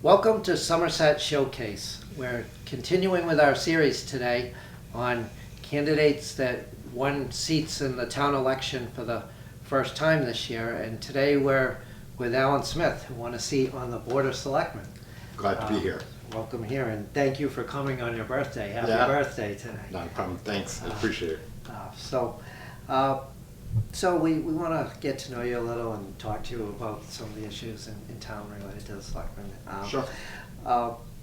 Welcome to Somerset Showcase. We're continuing with our series today on candidates that won seats in the town election for the first time this year. And today we're with Allen Smith, who won a seat on the Board of Selectmen. Glad to be here. Welcome here, and thank you for coming on your birthday. Happy birthday today. Not a problem. Thanks. I appreciate it. So we want to get to know you a little and talk to you about some of the issues in town related to the selectmen. Sure.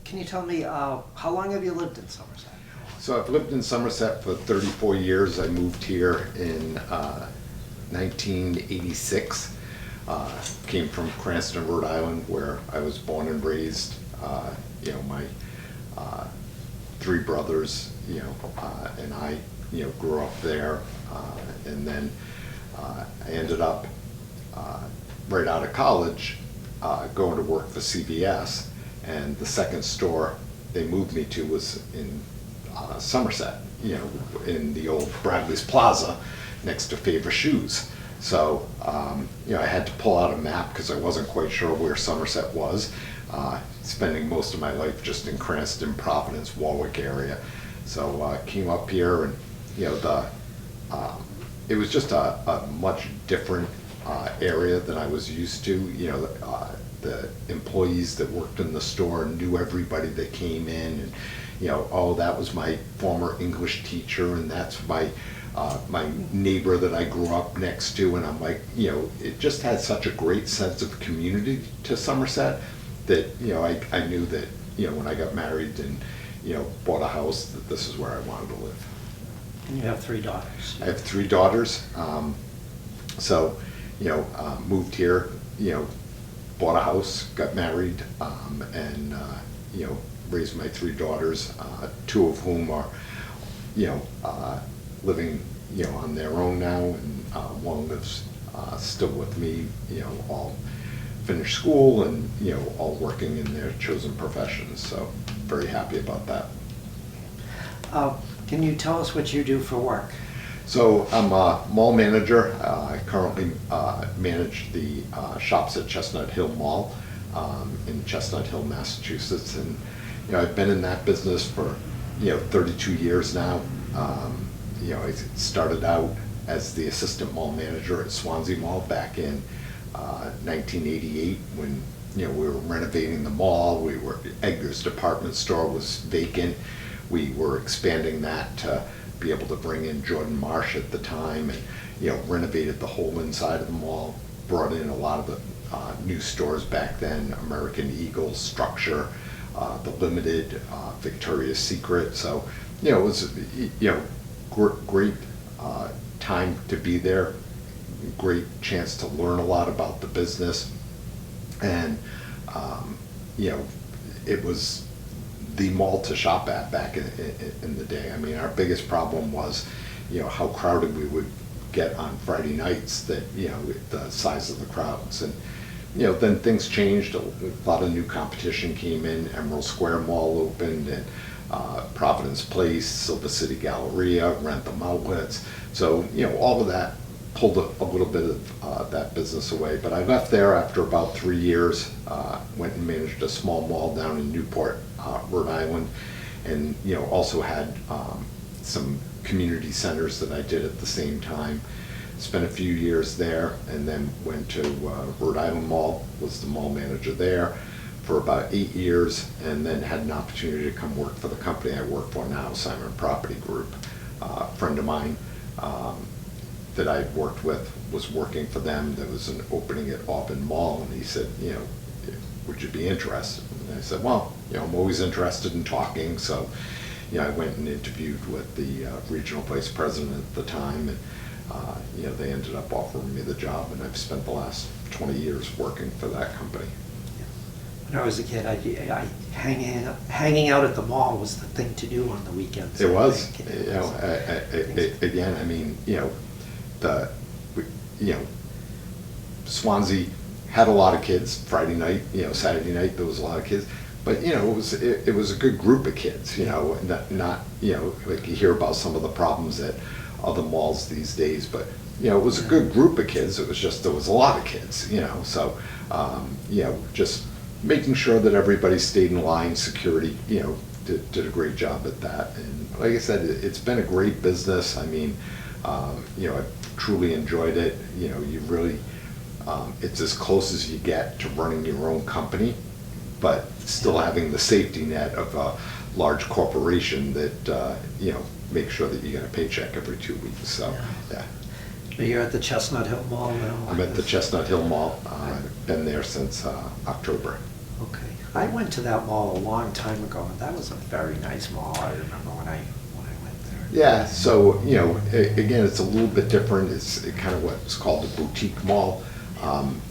Can you tell me, how long have you lived in Somerset? So I've lived in Somerset for 34 years. I moved here in 1986. Came from Cranston, Rhode Island, where I was born and raised. My three brothers, and I, grew up there, and then I ended up right out of college going to work for CVS, and the second store they moved me to was in Somerset, in the old Bradley's Plaza next to Favor Shoes. So, I had to pull out a map because I wasn't quite sure where Somerset was, spending most of my life just in Cranston, Providence, Warwick area. So came up here, and it was just a much different area than I was used to. The employees that worked in the store knew everybody that came in, and that was my former English teacher, and that's my neighbor that I grew up next to. And I'm like, it just had such a great sense of community to Somerset that I knew that when I got married and bought a house, that this is where I wanted to live. And you have three daughters. I have three daughters. Moved here, bought a house, got married, and raised my three daughters, two of whom are, living, on their own now, and one lives still with me, all finished school and, all working in their chosen professions. So very happy about that. Can you tell us what you do for work? So I'm a mall manager. I currently manage the shops at Chestnut Hill Mall in Chestnut Hill, Massachusetts. And I've been in that business for 32 years now. I started out as the assistant mall manager at Swansea Mall back in 1988 when we were renovating the mall. Edgar's department store was vacant. We were expanding that to be able to bring in Jordan Marsh at the time, and renovated the whole inside of the mall. Brought in a lot of the new stores back then: American Eagle, Structure, the Limited, Victoria's Secret. So it was great time to be there. Great chance to learn a lot about the business, and it was the mall to shop at back in the day. I mean, our biggest problem was, how crowded we would get on Friday nights, that, the size of the crowds. And, then things changed. A lot of new competition came in. Emerald Square Mall opened, and Providence Place, Silver City Galleria, Rentham Outlets. So, all of that pulled a little bit of that business away. But I left there after about 3 years, went and managed a small mall down in Newport, Rhode Island, and also had some community centers that I did at the same time. Spent a few years there, and then went to Rhode Island Mall, was the mall manager there for about 8 years, and then had an opportunity to come work for the company I work for now, Simon Property Group. A friend of mine that I worked with was working for them. There was an opening at Auburn Mall, and he said, would you be interested? And I said, well, I'm always interested in talking. So, I went and interviewed with the regional vice president at the time, and they ended up offering me the job, and I've spent the last 20 years working for that company. When I was a kid, I hanging out at the mall was the thing to do on the weekends. It was, again, I mean, Swansea had a lot of kids. Friday night, Saturday night, there was a lot of kids. But it was a good group of kids. Not like you hear about some of the problems at other malls these days. But it was a good group of kids. It was just there was a lot of kids. So just making sure that everybody stayed in line. Security, did a great job at that. And like I said, it's been a great business. I mean, I truly enjoyed it. You really, it's as close as you get to running your own company, but still having the safety net of a large corporation that, make sure that you get a paycheck every 2 weeks. So, yeah. You're at the Chestnut Hill Mall now? I'm at the Chestnut Hill Mall. I've been there since October. Okay. I went to that mall a long time ago, and that was a very nice mall. I remember when I went there. Yeah, so, again, it's a little bit different. It's kind of what's called a boutique mall.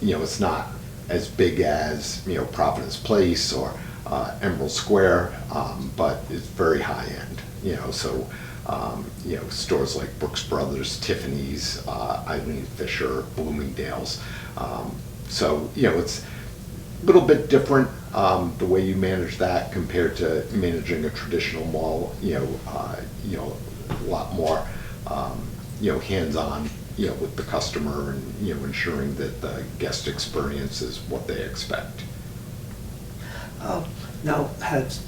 It's not as big as, Providence Place or Emerald Square, but it's very high end, so, stores like Brooks Brothers, Tiffany's, Eileen Fisher, Bloomingdale's. So, it's a little bit different, the way you manage that compared to managing a traditional mall, a lot more, hands-on, with the customer and, ensuring that the guest experience is what they expect. Now, has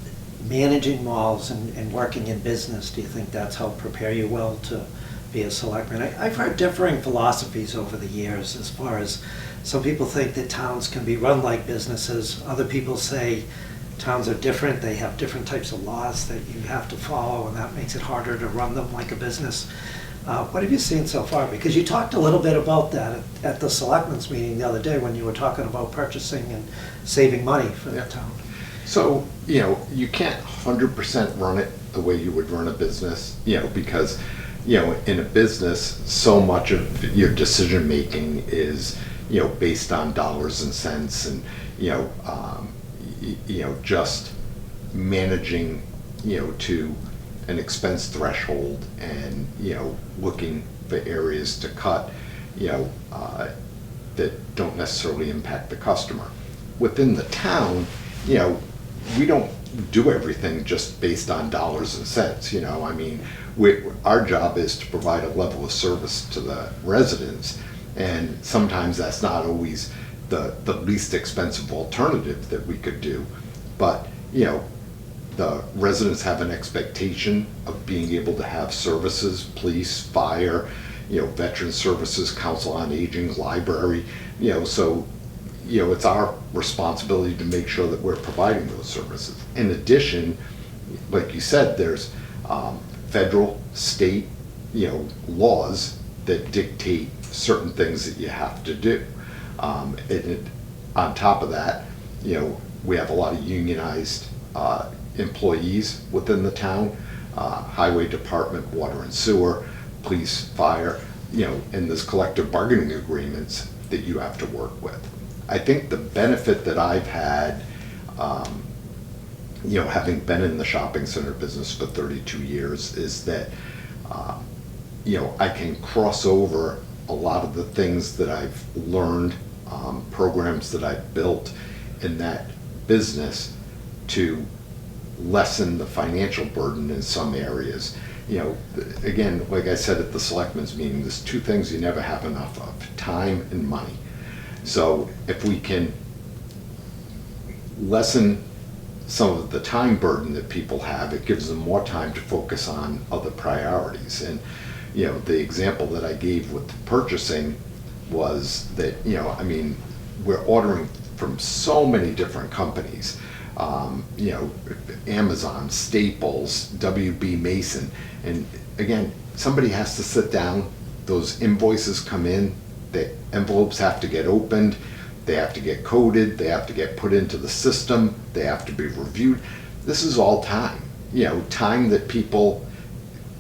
managing malls and working in business, do you think that's helped prepare you well to be a selectman? I've heard differing philosophies over the years as far as some people think that towns can be run like businesses. Other people say towns are different. They have different types of laws that you have to follow, and that makes it harder to run them like a business. What have you seen so far? Because you talked a little bit about that at the selectmen's meeting the other day when you were talking about purchasing and saving money for the town. So, you can't 100% run it the way you would run a business, because, in a business, so much of your decision making is, based on dollars and cents and, just managing, to an expense threshold and, looking for areas to cut, that don't necessarily impact the customer. Within the town, we don't do everything just based on dollars and cents, I mean, our job is to provide a level of service to the residents, and sometimes that's not always the least expensive alternative that we could do, but, the residents have an expectation of being able to have services, police, fire, veteran services, council on aging, library, so it's our responsibility to make sure that we're providing those services. In addition, like you said, there's federal, state, laws that dictate certain things that you have to do. On top of that, we have a lot of unionized employees within the town, highway department, water and sewer, police, fire, and there's collective bargaining agreements that you have to work with. I think the benefit that I've had, having been in the shopping center business for 32 years is that, I can cross over a lot of the things that I've learned, programs that I've built in that business to lessen the financial burden in some areas. Again, like I said at the selectmen's meeting, there's two things you never have enough of: time and money. So if we can lessen some of the time burden that people have, it gives them more time to focus on other priorities. And, the example that I gave with purchasing was that, we're ordering from so many different companies, Amazon, Staples, WB Mason. And again, somebody has to sit down, those invoices come in, the envelopes have to get opened, they have to get coded, they have to get put into the system, they have to be reviewed. This is all time, time that people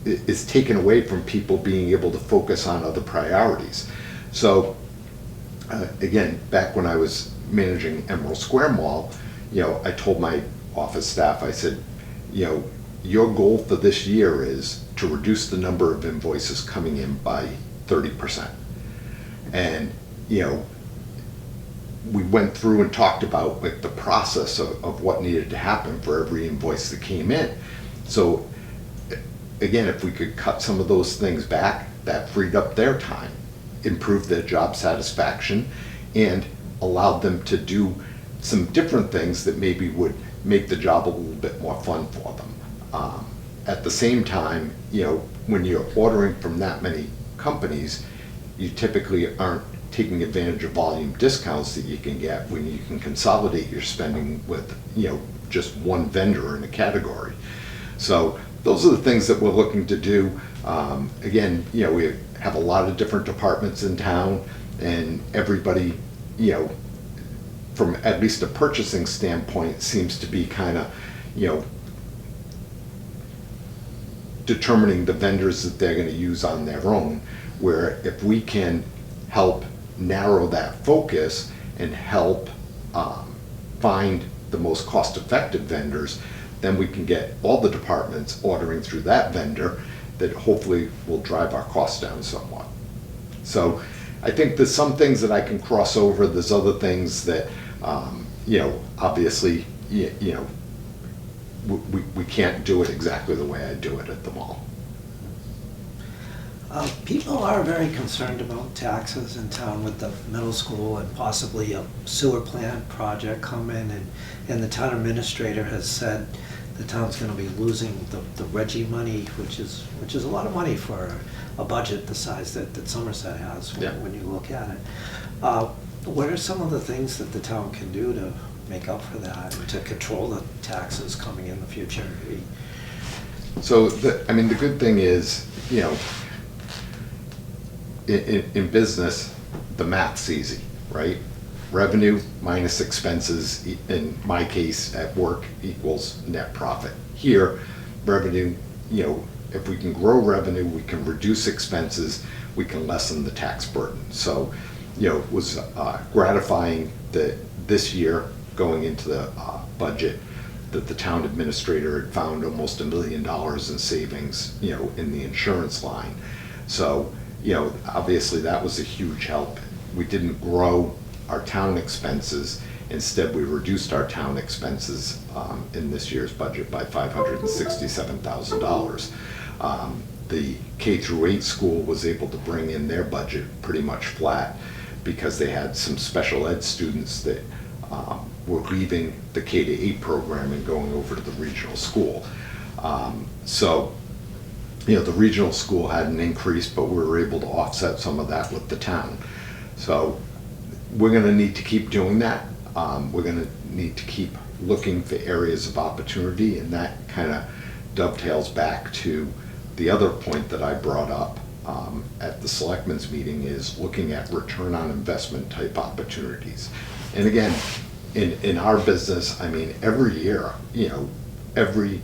is taken away from people being able to focus on other priorities. So again, back when I was managing Emerald Square Mall, I told my office staff, I said, your goal for this year is to reduce the number of invoices coming in by 30%. And, we went through and talked about like the process of what needed to happen for every invoice that came in. So again, if we could cut some of those things back, that freed up their time, improved their job satisfaction, and allowed them to do some different things that maybe would make the job a little bit more fun for them. At the same time, when you're ordering from that many companies, you typically aren't taking advantage of volume discounts that you can get when you can consolidate your spending with, just one vendor in a category. So those are the things that we're looking to do. Again, we have a lot of different departments in town, and everybody, from at least a purchasing standpoint, seems to be kind of, determining the vendors that they're going to use on their own, where if we can help narrow that focus and help find the most cost-effective vendors, then we can get all the departments ordering through that vendor that hopefully will drive our costs down somewhat. So I think there's some things that I can cross over. There's other things that, obviously, we can't do it exactly the way I do it at the mall. People are very concerned about taxes in town with the middle school and possibly a sewer plant project coming, and the town administrator has said the town's going to be losing the Reggie money, which is a lot of money for a budget the size that Somerset has when you look at it. What are some of the things that the town can do to make up for that and to control the taxes coming in the future? So, the good thing is, in business, the math's easy, right? Revenue minus expenses, in my case at work, equals net profit. Here, revenue, if we can grow revenue, we can reduce expenses, we can lessen the tax burden. So, it was gratifying that this year, going into the budget, that the town administrator had found almost $1 million in savings, in the insurance line. So, obviously that was a huge help. We didn't grow our town expenses. Instead, we reduced our town expenses in this year's budget by $567,000. The K-8 school was able to bring in their budget pretty much flat because they had some special ed students that were leaving the K-8 program and going over to the regional school. The regional school had an increase, but we were able to offset some of that with the town. So we're going to need to keep doing that. We're going to need to keep looking for areas of opportunity, and that kind of dovetails back to the other point that I brought up at the selectmen's meeting, is looking at return on investment type opportunities. And again, in our business, every year, every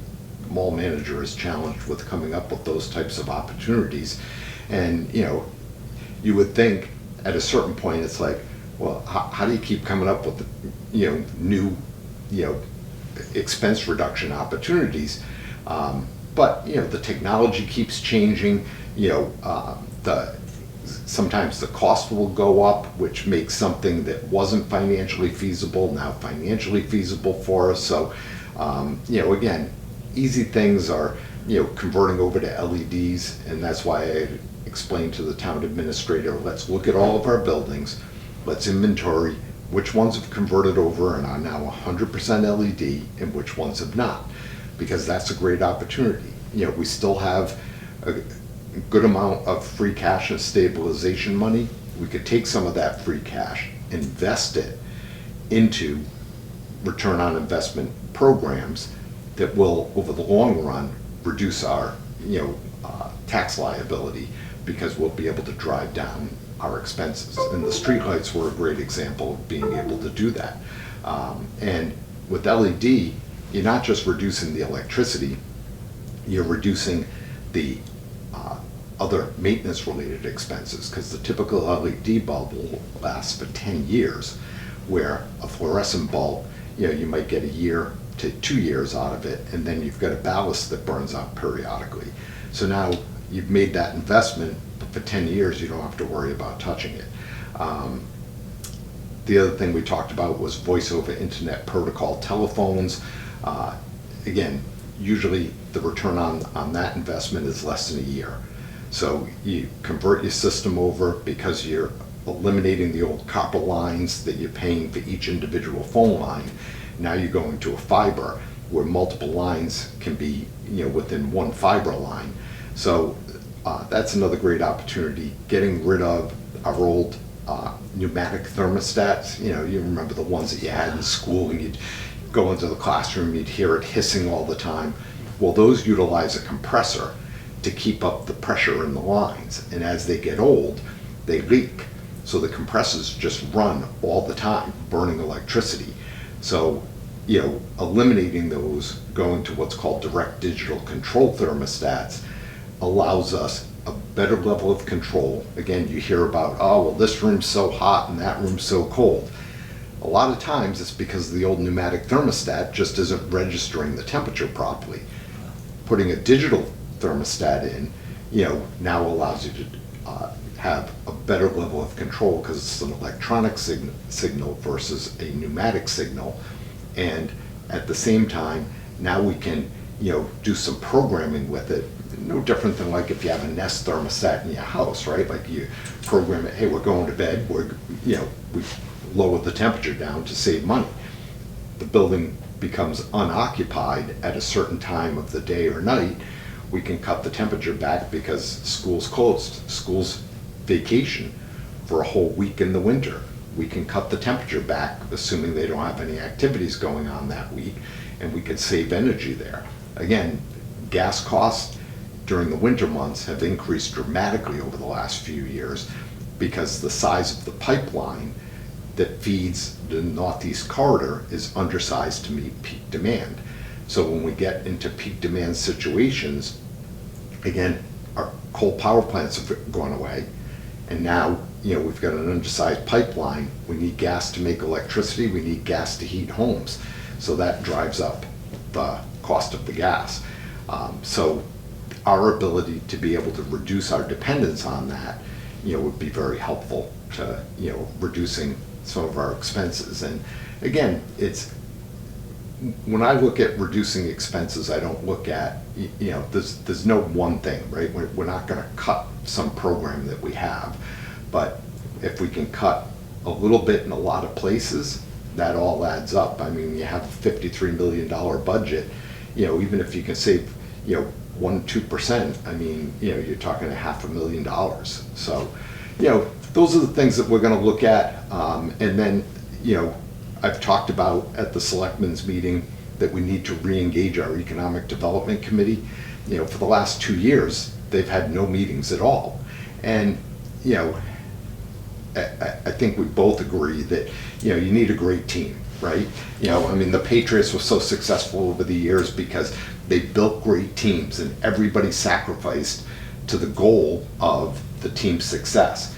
mall manager is challenged with coming up with those types of opportunities. And you would think at a certain point it's like, well, how do you keep coming up with new expense reduction opportunities? But the technology keeps changing. Sometimes the cost will go up, which makes something that wasn't financially feasible now financially feasible for us. So again, easy things are converting over to LEDs, and that's why I explained to the town administrator, let's look at all of our buildings, let's inventory which ones have converted over and are now 100% LED and which ones have not, because that's a great opportunity. We still have a good amount of free cash and stabilization money. We could take some of that free cash, invest it into return on investment programs that will, over the long run, reduce our tax liability, because we'll be able to drive down our expenses. And the streetlights were a great example of being able to do that. And with LED, you're not just reducing the electricity, you're reducing the other maintenance related expenses, because the typical LED bulb will last for 10 years, where a fluorescent bulb, you might get a year to 2 years out of it, and then you've got a ballast that burns out periodically. So now you've made that investment, but for 10 years you don't have to worry about touching it. The other thing we talked about was voice over internet protocol telephones. Again, usually the return on that investment is less than a year. So you convert your system over because you're eliminating the old copper lines that you're paying for each individual phone line. Now you're going to a fiber where multiple lines can be, within one fiber line. So that's another great opportunity. Getting rid of our old pneumatic thermostats. You remember the ones that you had in school, and you'd go into the classroom, you'd hear it hissing all the time. Well, those utilize a compressor to keep up the pressure in the lines, and as they get old, they leak. So the compressors just run all the time, burning electricity. So, eliminating those, going to what's called direct digital control thermostats, allows us a better level of control. Again, you hear about, oh, well, this room's so hot and that room's so cold. A lot of times it's because the old pneumatic thermostat just isn't registering the temperature properly. Putting a digital thermostat in, now allows you to have a better level of control because it's an electronic signal versus a pneumatic signal. And at the same time, now we can, do some programming with it. No different than like if you have a Nest thermostat in your house, right? Like you program it, hey, we're going to bed, we lower the temperature down to save money. The building becomes unoccupied at a certain time of the day or night, we can cut the temperature back because school's closed, school's vacation for a whole week in the winter. We can cut the temperature back, assuming they don't have any activities going on that week, and we could save energy there. Again, gas costs during the winter months have increased dramatically over the last few years because the size of the pipeline that feeds the Northeast Corridor is undersized to meet peak demand. So when we get into peak demand situations, again, our coal power plants have gone away, and now we've got an undersized pipeline. We need gas to make electricity, we need gas to heat homes. So that drives up the cost of the gas. So our ability to be able to reduce our dependence on that, would be very helpful to, reducing some of our expenses. And again, when I look at reducing expenses, I don't look at, there's no one thing, right? We're not gonna cut some program that we have, but if we can cut a little bit in a lot of places, that all adds up. I mean, you have a $53 million budget, even if you can save, 1-2%, I mean, you're talking $500,000. So, those are the things that we're going to look at. And then, I've talked about at the Selectmen's meeting that we need to re-engage our Economic Development Committee. For the last 2 years, they've had no meetings at all. And, I think we both agree that, you need a great team, right? The Patriots were so successful over the years because they built great teams and everybody sacrificed to the goal of the team's success.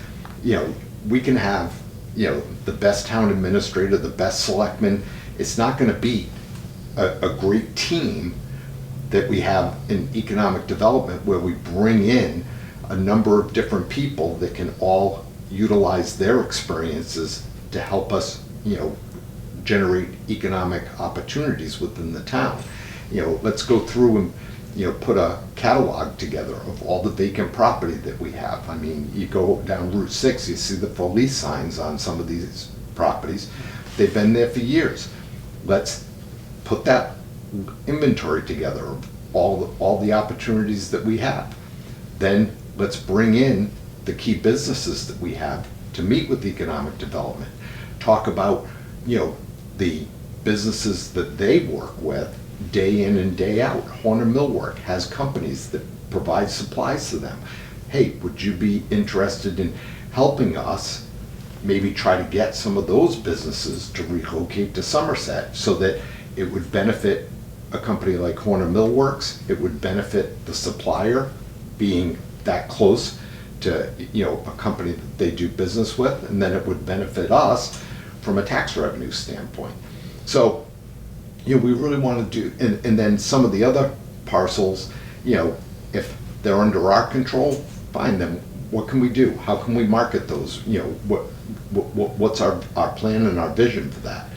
We can have, the best town administrator, the best selectman. It's not going to beat a great team that we have in economic development where we bring in a number of different people that can all utilize their experiences to help us, generate economic opportunities within the town. Let's go through and, put a catalog together of all the vacant property that we have. I mean, you go down Route 6, you see the for lease signs on some of these properties. They've been there for years. Let's put that inventory together of all the opportunities that we have. Then let's bring in the key businesses that we have to meet with economic development. Talk about, the businesses that they work with day in and day out. Horner Millwork has companies that provide supplies to them. Hey, would you be interested in helping us maybe try to get some of those businesses to relocate to Somerset so that it would benefit a company like Horner Millworks, it would benefit the supplier being that close to a company that they do business with, and then it would benefit us from a tax revenue standpoint. So we really want to do, and then some of the other parcels, if they're under our control, fine, then what can we do? How can we market those? What's our plan and our vision for that?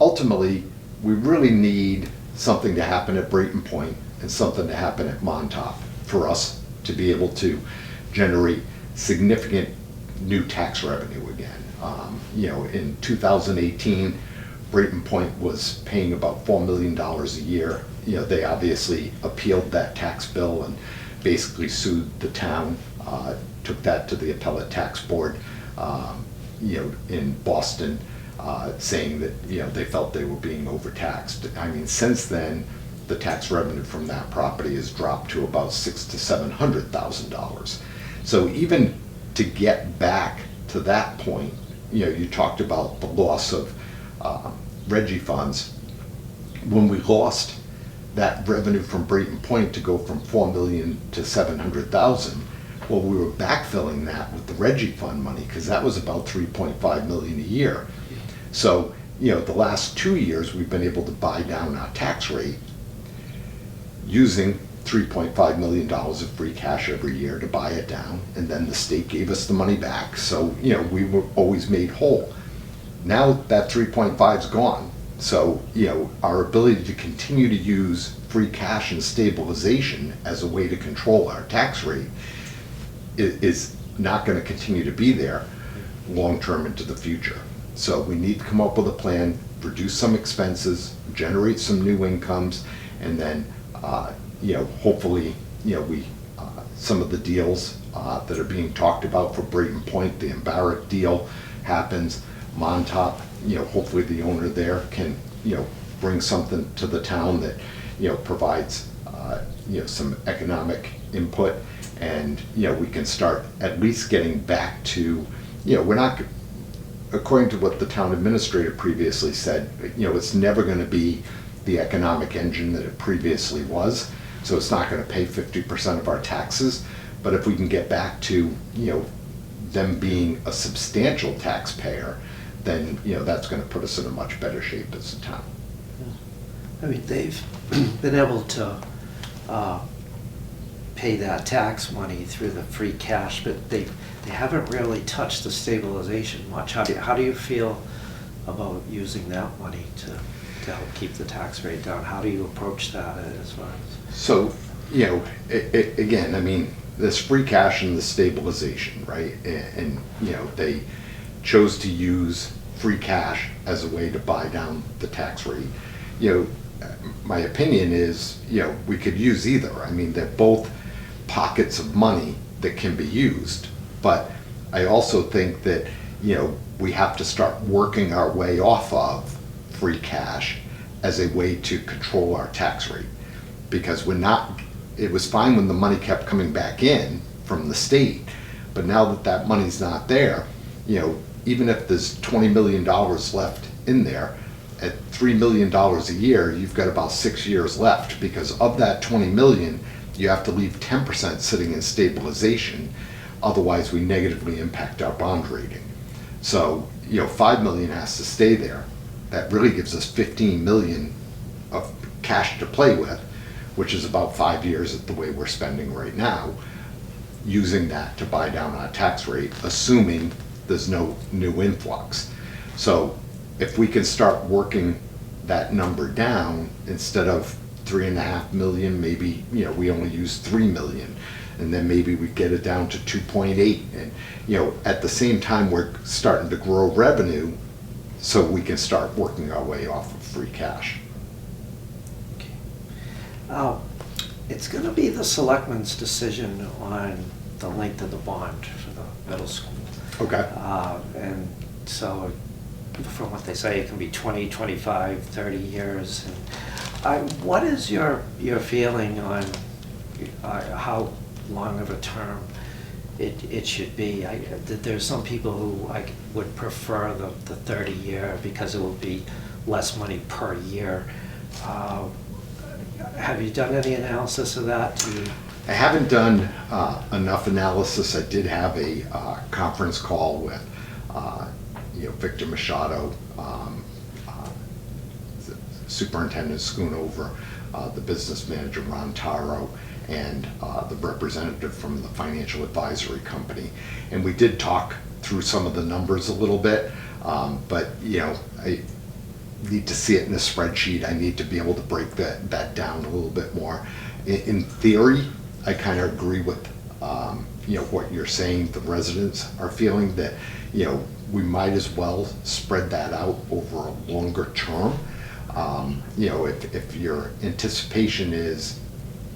Ultimately, we really need something to happen at Brayton Point and something to happen at Montauk for us to be able to generate significant new tax revenue again. In 2018, Brayton Point was paying about $4 million a year. They obviously appealed that tax bill and basically sued the town, took that to the appellate tax board, in Boston, saying that, they felt they were being overtaxed. I mean, since then, the tax revenue from that property has dropped to about $600,000 to $700,000. So even to get back to that point, you talked about the loss of Reggie funds. When we lost that revenue from Brayton Point to go from $4 million to $700,000, well, we were backfilling that with the Reggie fund money, because that was about $3.5 million a year. So, the last 2 years we've been able to buy down our tax rate using $3.5 million of free cash every year to buy it down, and then the state gave us the money back. So, we were always made whole. Now that 3.5 is gone. So, our ability to continue to use free cash and stabilization as a way to control our tax rate is not going to continue to be there long-term into the future. So we need to come up with a plan, reduce some expenses, generate some new incomes, and then, hopefully, we some of the deals that are being talked about for Brayton Point, the Embarrack deal happens. Montauk, hopefully the owner there can, bring something to the town that, provides, some economic input, and, we can start at least getting back to, we're not, according to what the town administrator previously said, it's never going to be the economic engine that it previously was. So it's not going to pay 50% of our taxes. But if we can get back to, them being a substantial taxpayer, then, that's going to put us in a much better shape as a town. I mean, they've been able to pay that tax money through the free cash, but they haven't really touched the stabilization much. How do you feel about using that money to help keep the tax rate down? How do you approach that as far as? So, again, I mean, this free cash and the stabilization, right? And they chose to use free cash as a way to buy down the tax rate. My opinion is, we could use either. I mean, they're both pockets of money that can be used, but I also think that, we have to start working our way off of free cash as a way to control our tax rate, because it was fine when the money kept coming back in from the state, but now that money's not there, even if there's $20 million left in there, at $3 million a year, you've got about 6 years left, because of that 20 million, you have to leave 10% sitting in stabilization. Otherwise, we negatively impact our bond rating. So, $5 million has to stay there. That really gives us 15 million of cash to play with, which is about 5 years at the way we're spending right now, using that to buy down our tax rate, assuming there's no new influx. So if we can start working that number down, instead of 3.5 million, maybe, we only use 3 million, and then maybe we get it down to 2.8. And, at the same time, we're starting to grow revenue, so we can start working our way off of free cash. Okay. It's going to be the selectmen's decision on the length of the bond for the middle school. Okay. And so, from what they say, it can be 20, 25, 30 years. And what is your feeling on how long of a term it should be? There's some people who would prefer the 30-year because it will be less money per year. Have you done any analysis of that? I haven't done enough analysis. I did have a conference call with Victor Machado, Superintendent Schoonover, the business manager Ron Taro, and the representative from the financial advisory company. And we did talk through some of the numbers a little bit, but I need to see it in a spreadsheet. I need to be able to break that down a little bit more. In theory, I kind of agree with what you're saying the residents are feeling, that, we might as well spread that out over a longer term. If your anticipation is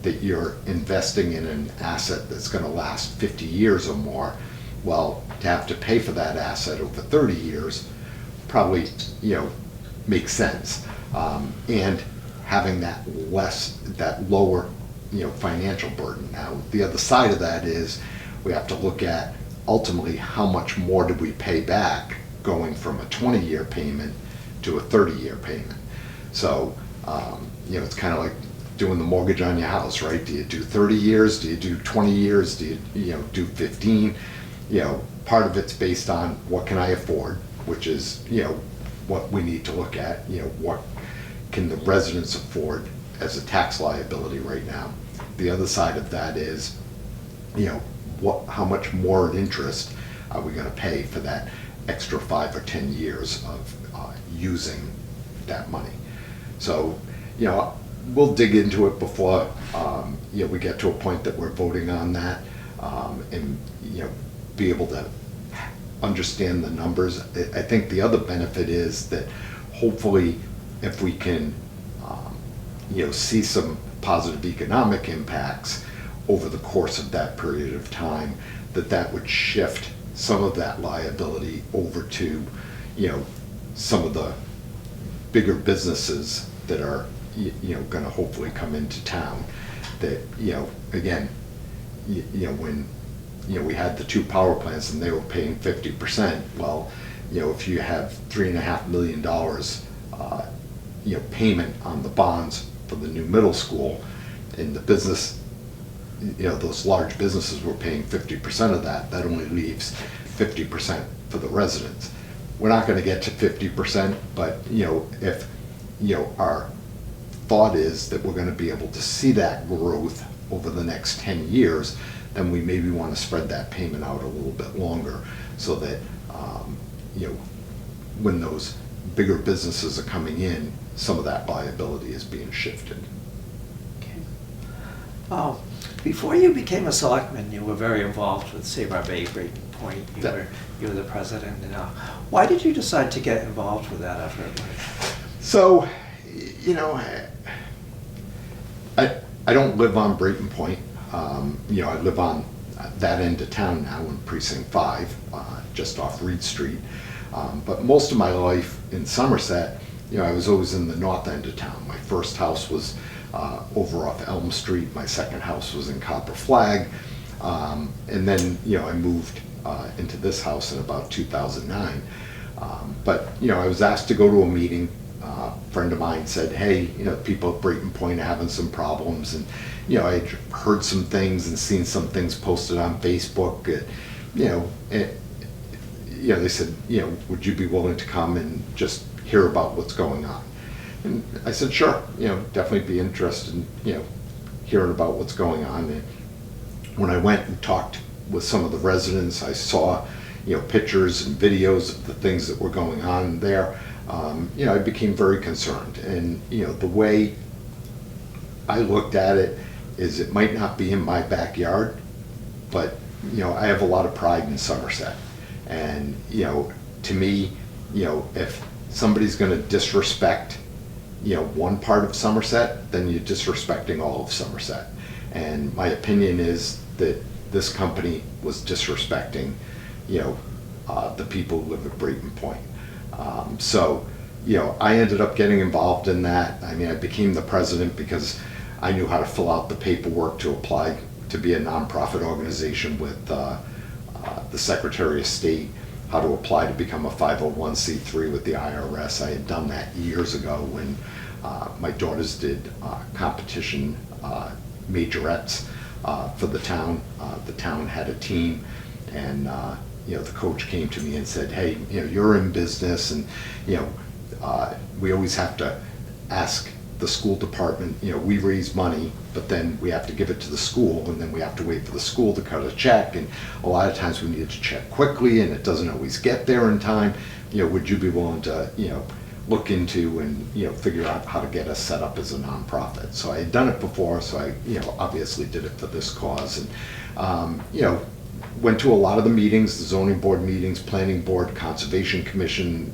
that you're investing in an asset that's gonna last 50 years or more, well, to have to pay for that asset over 30 years probably, makes sense. And having that lower, financial burden. Now, the other side of that is we have to look at ultimately how much more do we pay back going from a 20-year payment to a 30-year payment. So, it's kind of like doing the mortgage on your house, right? Do you do 30 years? Do you do 20 years? Do you, do 15? Part of it's based on what can I afford, which is, what we need to look at, what can the residents afford as a tax liability right now. The other side of that is, how much more in interest are we gonna pay for that extra 5 or 10 years of using that money? So, we'll dig into it before, we get to a point that we're voting on that, and, be able to understand the numbers. I think the other benefit is that hopefully if we can, see some positive economic impacts over the course of that period of time, that would shift some of that liability over to, some of the bigger businesses that are, gonna hopefully come into town. That, again, when, we had the 2 power plants and they were paying 50%, well, if you have $3.5 million, payment on the bonds for the new middle school, and the business, those large businesses were paying 50% of that, that only leaves 50% for the residents. We're not gonna get to 50%, but, if, our thought is that we're gonna be able to see that growth over the next 10 years, then we maybe wanna spread that payment out a little bit longer, so that, when those bigger businesses are coming in, some of that liability is being shifted. Okay. Before you became a selectman, you were very involved with Our Bay.Brayton Point. You were the president. And, why did you decide to get involved with that effort? So, I don't live on Brayton Point. I live on that end of town now in Precinct 5, just off Reed Street. But most of my life in Somerset, I was always in the north end of town. My first house was over off Elm Street. My second house was in Copper Flag. And then, I moved into this house in about 2009. But, I was asked to go to a meeting. A friend of mine said, hey, people at Brayton Point are having some problems. And, I had heard some things and seen some things posted on Facebook. They said, would you be willing to come and just hear about what's going on? And I said, sure, definitely be interested in, hearing about what's going on. And when I went and talked with some of the residents, I saw, pictures and videos of the things that were going on there. I became very concerned. And, the way I looked at it is it might not be in my backyard, but, I have a lot of pride in Somerset. And, to me, if somebody's gonna disrespect, one part of Somerset, then you're disrespecting all of Somerset. And my opinion is that this company was disrespecting, the people who live at Brayton Point. So, I ended up getting involved in that. I mean, I became the president because I knew how to fill out the paperwork to apply to be a nonprofit organization with the Secretary of State, how to apply to become a 501c3 with the IRS. I had done that years ago when my daughters did competition majorettes for the town. The town had a team, and the coach came to me and said, hey, you're in business, and we always have to ask the school department, we raise money, but then we have to give it to the school, and then we have to wait for the school to cut a check, and a lot of times we need to check quickly, and it doesn't always get there in time. Would you be willing to, look into and, figure out how to get us set up as a nonprofit? So I had done it before, so I, obviously did it for this cause. And, went to a lot of the meetings, the zoning board meetings, planning board, conservation commission,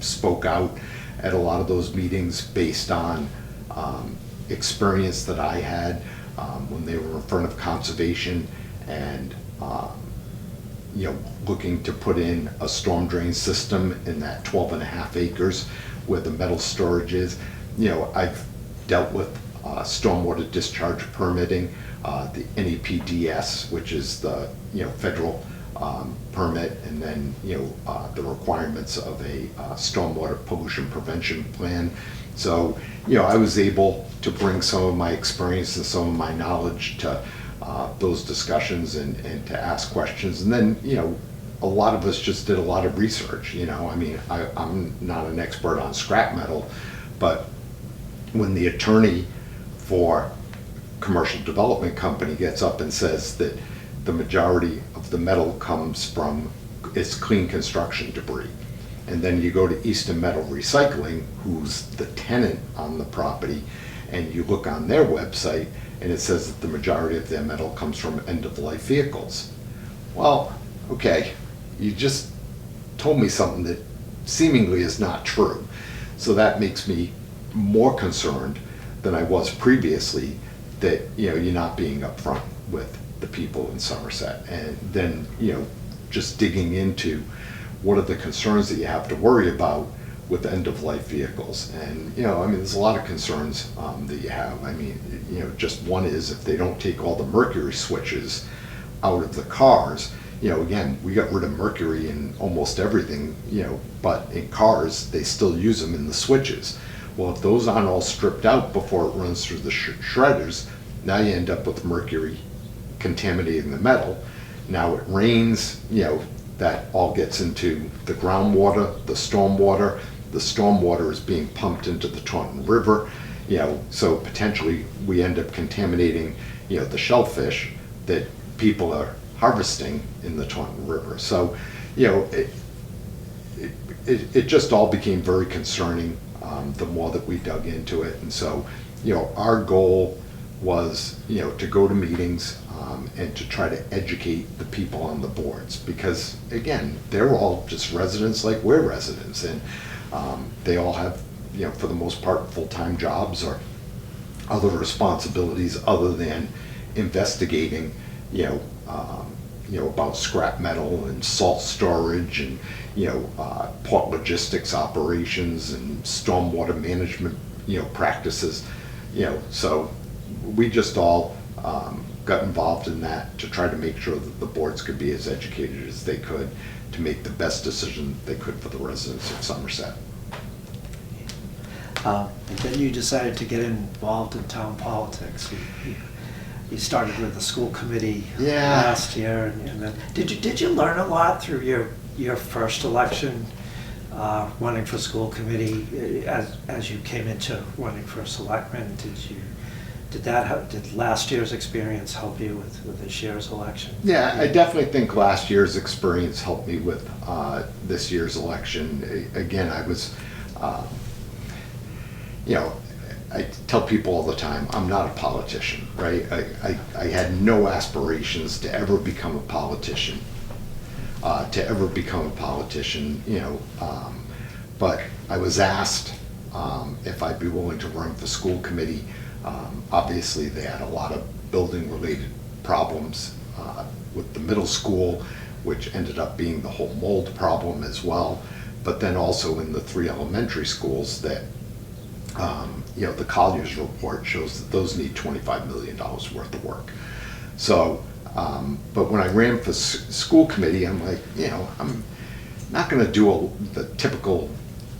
spoke out at a lot of those meetings based on experience that I had when they were in front of conservation and looking to put in a storm drain system in that 12.5 acres where the metal storage is. I've dealt with stormwater discharge permitting, the NEPDS, which is the federal permit, and then the requirements of a stormwater pollution prevention plan. So I was able to bring some of my experience and some of my knowledge to those discussions and to ask questions. And then a lot of us just did a lot of research. I'm not an expert on scrap metal, but when the attorney for commercial development company gets up and says that the majority of the metal comes from it's clean construction debris, and then you go to Eastern Metal Recycling, who's the tenant on the property, and you look on their website and it says that the majority of their metal comes from end-of-life vehicles. Well, okay, you just told me something that seemingly is not true. So that makes me more concerned than I was previously that you're not being upfront with the people in Somerset, and then just digging into what are the concerns that you have to worry about with end-of-life vehicles. And there's a lot of concerns that you have. Just one is if they don't take all the mercury switches out of the cars. Again, we got rid of mercury in almost everything, but in cars they still use them in the switches. Well, if those aren't all stripped out before it runs through the shredders, now you end up with mercury contaminating the metal. Now it rains, that all gets into the groundwater, the stormwater. The stormwater is being pumped into the Taunton River, so potentially we end up contaminating, the shellfish that people are harvesting in the Taunton River. So, it just all became very concerning the more that we dug into it. And so, our goal was, to go to meetings and to try to educate the people on the boards, because again, they're all just residents like we're residents, and they all have, for the most part, full-time jobs or other responsibilities other than investigating, about scrap metal and salt storage and, port logistics operations and stormwater management, practices, so we just all got involved in that to try to make sure that the boards could be as educated as they could to make the best decision they could for the residents of Somerset. And then you decided to get involved in town politics. You started with the school committee last year, and then did you learn a lot through your first election, running for school committee, as you came into running for selectman? Did last year's experience help you with this year's election? Yeah, I definitely think last year's experience helped me with this year's election. Again, I was, I tell people all the time, I'm not a politician, right? I had no aspirations to ever become a politician, but I was asked if I'd be willing to run for school committee. Obviously, they had a lot of building-related problems with the middle school, which ended up being the whole mold problem as well. But then also in the 3 elementary schools that, the Collier's report shows that those need $25 million worth of work. So, but when I ran for school committee, I'm like, I'm not going to do the typical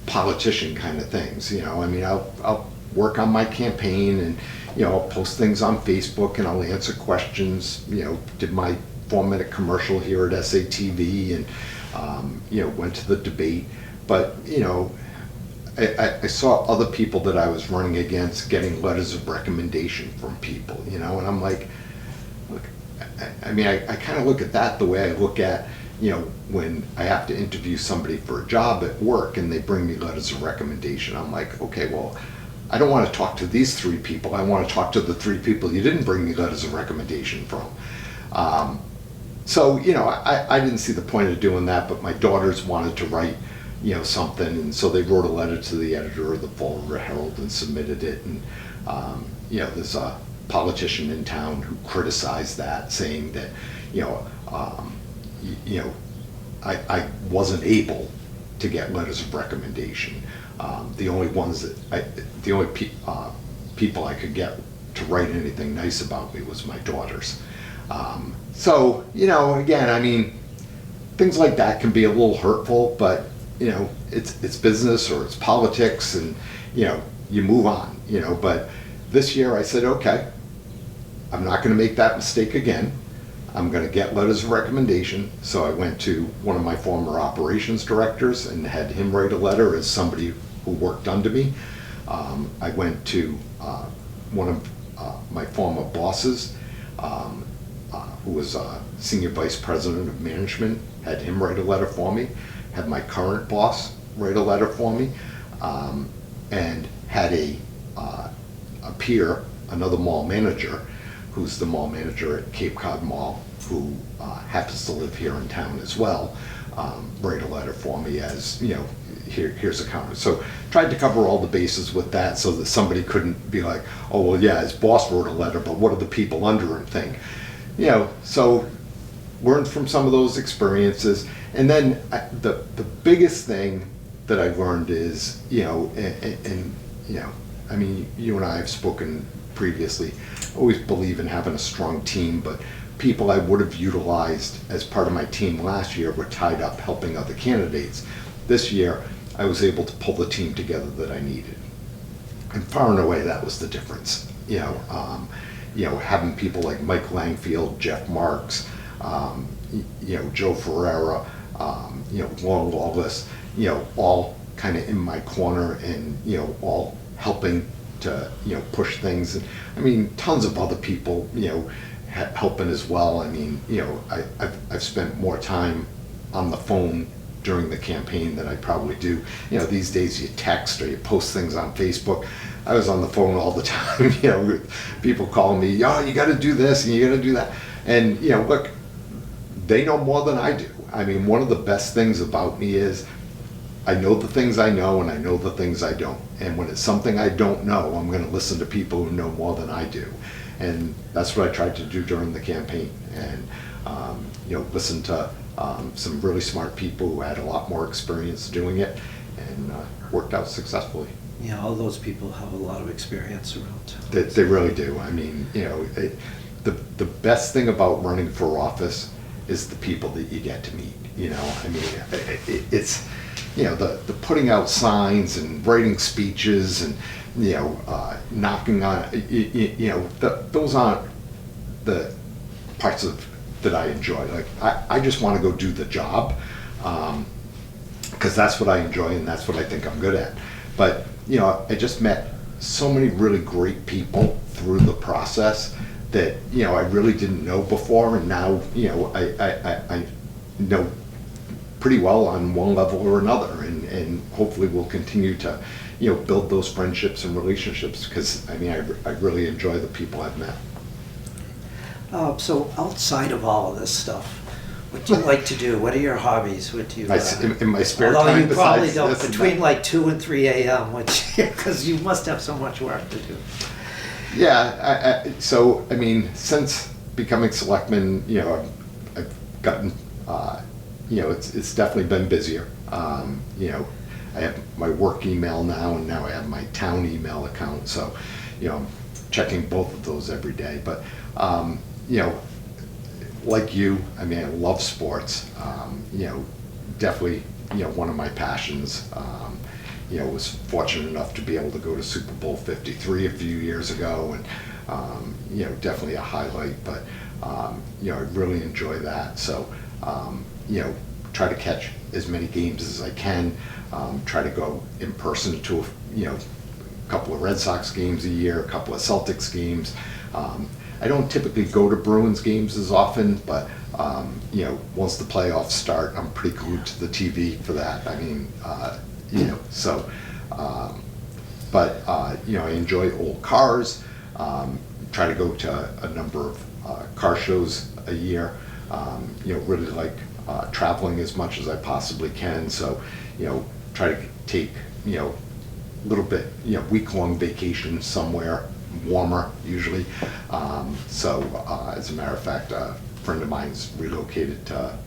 politician kind of things. I'll work on my campaign and, I'll post things on Facebook and I'll answer questions, did my 4-minute commercial here at SATV and, went to the debate. But, I saw other people that I was running against getting letters of recommendation from people, and I'm like, look, I kind of look at that the way I look at, when I have to interview somebody for a job at work and they bring me letters of recommendation. I'm like, okay, well, I don't want to talk to these 3 people. I want to talk to the 3 people you didn't bring me letters of recommendation from. So, you know, I didn't see the point of doing that, but my daughters wanted to write, you know, something, and so they wrote a letter to the editor of the Fall River Herald and submitted it. And, you know, there's a politician in town who criticized that, saying that, you know, you know, I wasn't able to get letters of recommendation. The only ones the only people I could get to write anything nice about me was my daughters. So, you know, again, I mean, things like that can be a little hurtful, but, you know, it's business or it's politics, and, you know, you move on, you know. But this year I said, okay, I'm not going to make that mistake again. I'm going to get letters of recommendation. So I went to one of my former operations directors and had him write a letter as somebody who worked under me. I went to one of my former bosses, who was senior vice president of management, had him write a letter for me, had my current boss write a letter for me, and had a peer, another mall manager, who's the mall manager at Cape Cod Mall, who happens to live here in town as well, write a letter for me as, you know, here's a counter. So tried to cover all the bases with that, so that somebody couldn't be like, oh, well, yeah, his boss wrote a letter, but what do the people under him think? You know, so learned from some of those experiences. And then the biggest thing that I learned is, you know, and you know, I mean, you and I have spoken previously, always believe in having a strong team, but people I would have utilized as part of my team last year were tied up helping other candidates. This year, I was able to pull the team together that I needed. And far and away, that was the difference. You know, having people like Mike Langfield, Jeff Marks, you know, Joe Ferreira, you know, Long Lawless, you know, all kind of in my corner, and, you know, all helping to, you know, push things. And I mean, tons of other people, you know, helping as well. I mean, you know, I've spent more time on the phone during the campaign than I probably do. You know, these days you text or you post things on Facebook. I was on the phone all the time, you know, with people calling me, oh, you got to do this and you got to do that. And, you know, look, they know more than I do. I mean, one of the best things about me is I know the things I know and I know the things I don't. And when it's something I don't know, I'm going to listen to people who know more than I do. And that's what I tried to do during the campaign. And, you know, listen to some really smart people who had a lot more experience doing it, and worked out successfully. Yeah, all those people have a lot of experience around town. They really do. I mean, you know, the best thing about running for office is the people that you get to meet. You know, I mean, it's, you know, the putting out signs and writing speeches and, you know, knocking on, you know, those aren't the parts of that I enjoy. Like, I just want to go do the job, because that's what I enjoy and that's what I think I'm good at. But, you know, I just met so many really great people through the process that, you know, I really didn't know before, and now, you know, I know pretty well on one level or another, and hopefully we'll continue to, you know, build those friendships and relationships, because, I mean, I really enjoy the people I've met. So outside of all of this stuff, what do you like to do? What are your hobbies? What do you? In my spare although time, you probably besides don't, this and between that. like 2 and 3 a.m., which, because you must have so much work to do. Yeah, so, I mean, since becoming selectman, you know, I've gotten, you know, it's definitely been busier. You know, I have my work email now, and now I have my town email account, so, you know, I'm checking both of those every day. But, you know, like you, I mean, I love sports. You know, definitely, you know, one of my passions. You know, was fortunate enough to be able to go to Super Bowl 53 a few years ago, and, you know, definitely a highlight. But, you know, I really enjoy that. So, you know, try to catch as many games as I can. Try to go in person to, you know, a couple of Red Sox games a year, a couple of Celtics games. I don't typically go to Bruins games as often, but, you know, once the playoffs start, I'm pretty glued to the TV for that. I mean, you know, so, but, you know, I enjoy old cars, try to go to a number of car shows a year. Really like traveling as much as I possibly can. So, try to take, a little bit, week-long vacation somewhere warmer usually. As a matter of fact, a friend of mine's relocated to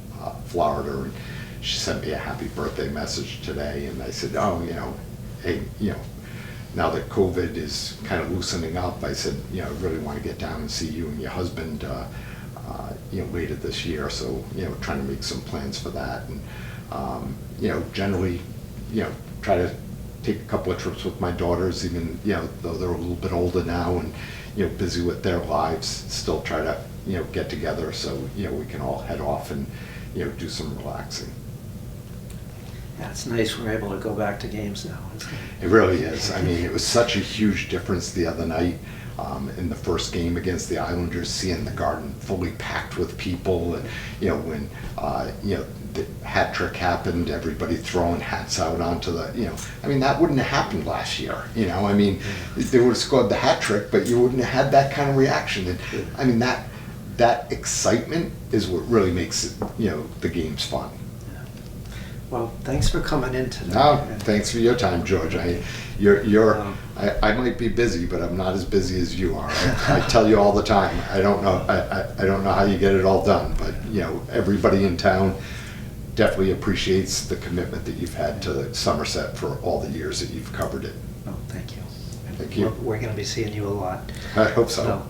Florida, and she sent me a happy birthday message today, and I said, oh, hey, now that COVID is kind of loosening up, I said, I really want to get down and see you and your husband, later this year. So, trying to make some plans for that, and generally, try to take a couple of trips with my daughters, even, though they're a little bit older now and, busy with their lives, still try to, get together so, we can all head off and, do some relaxing. Yeah, it's nice we're able to go back to games now, isn't it? It really is. I mean, it was such a huge difference the other night in the first game against the Islanders, seeing the Garden fully packed with people, and when the hat trick happened, everybody throwing hats out onto the, I mean, that wouldn't have happened last year. I mean, they would have scored the hat trick, but you wouldn't have had that kind of reaction. And I mean, that excitement is what really makes it, the games fun. Well, thanks for coming in today. No, thanks for your time, George. I might be busy, but I'm not as busy as you are. I tell you all the time. I don't know how you get it all done, but everybody in town definitely appreciates the commitment that you've had to Somerset for all the years that you've covered it. Oh, thank you. Thank you. We're going to be seeing you a lot. I hope so.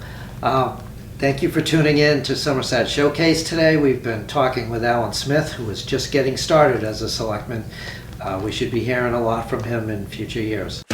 Thank you for tuning in to Somerset Showcase today. We've been talking with Allen Smith, who is just getting started as a selectman. We should be hearing a lot from him in future years.